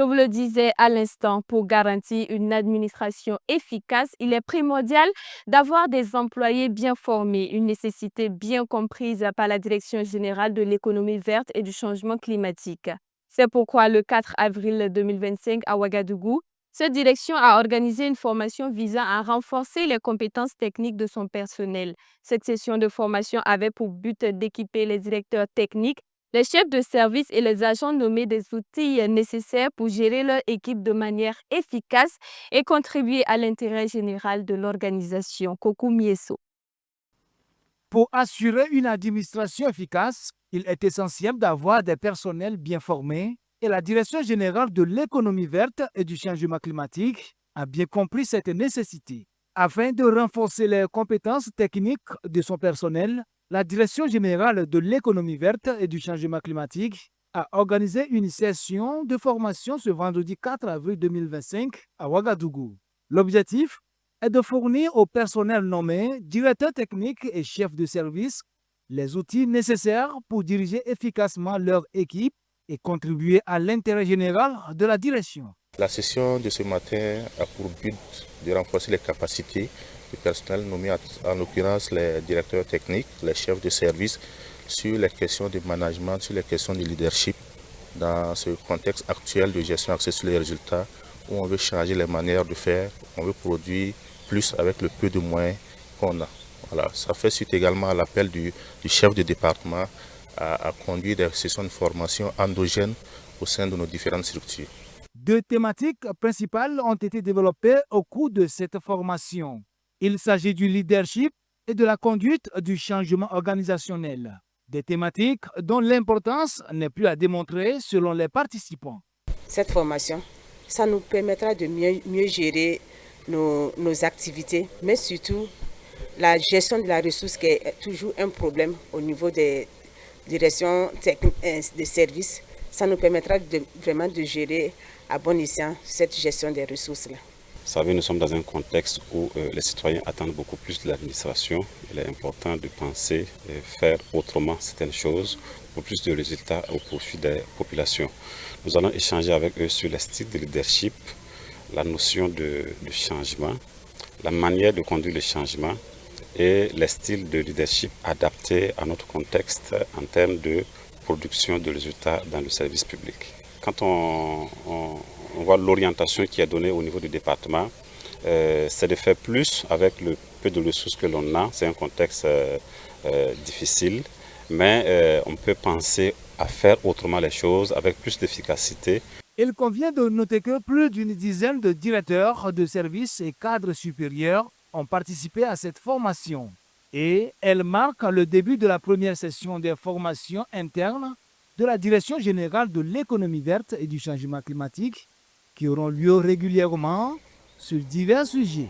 Je vous le disais à l'instant, pour garantir une administration efficace, il est primordial d'avoir des employés bien formés, une nécessité bien comprise par la Direction générale de l'économie verte et du changement climatique. C'est pourquoi le 4 avril 2025 à Ouagadougou, cette direction a organisé une formation visant à renforcer les compétences techniques de son personnel. Cette session de formation avait pour but d'équiper les directeurs techniques, les chefs de service et les agents nommés des outils nécessaires pour gérer leur équipe de manière efficace et contribuer à l'intérêt général de l'organisation. Kokou Mieso. Pour assurer une administration efficace, il est essentiel d'avoir des personnels bien formés et la Direction générale de l'économie verte et du changement climatique a bien compris cette nécessité. Afin de renforcer les compétences techniques de son personnel, la Direction générale de l'économie verte et du changement climatique a organisé une session de formation ce vendredi 4 avril 2025 à Ouagadougou. L'objectif est de fournir au personnel nommé directeur technique et chef de service les outils nécessaires pour diriger efficacement leur équipe et contribuer à l'intérêt général de la direction. La session de ce matin a pour but de renforcer les capacités du personnel nommé, en l'occurrence les directeurs techniques, les chefs de service, sur les questions de management, sur les questions de leadership, dans ce contexte actuel de gestion axée sur les résultats, où on veut changer les manières de faire, on veut produire plus avec le peu de moyens qu'on a. Voilà. Ça fait suite également à l'appel du chef de département à conduire des sessions de formation endogènes au sein de nos différentes structures. Deux thématiques principales ont été développées au cours de cette formation. Il s'agit du leadership et de la conduite du changement organisationnel. Des thématiques dont l'importance n'est plus à démontrer selon les participants. Cette formation, ça nous permettra de mieux gérer nos activités, mais surtout la gestion de la ressource qui est toujours un problème au niveau des directions des services. Ça nous permettra vraiment de gérer à bon escient cette gestion des ressources-là. Vous savez, nous sommes dans un contexte où les citoyens attendent beaucoup plus de l'administration. Il est important de penser et faire autrement certaines choses pour plus de résultats au profit des populations. Nous allons échanger avec eux sur les styles de leadership, la notion de changement, la manière de conduire le changement et les styles de leadership adaptés à notre contexte en termes de production de résultats dans le service public. Quand on voit l'orientation qui est donnée au niveau du département, c'est de faire plus avec le peu de ressources que l'on a. C'est un contexte difficile, mais on peut penser à faire autrement les choses avec plus d'efficacité. Il convient de noter que plus d'une dizaine de directeurs de services et cadres supérieurs ont participé à cette formation. Et elle marque le début de la première session des formations internes de la Direction générale de l'économie verte et du changement climatique qui auront lieu régulièrement sur divers sujets.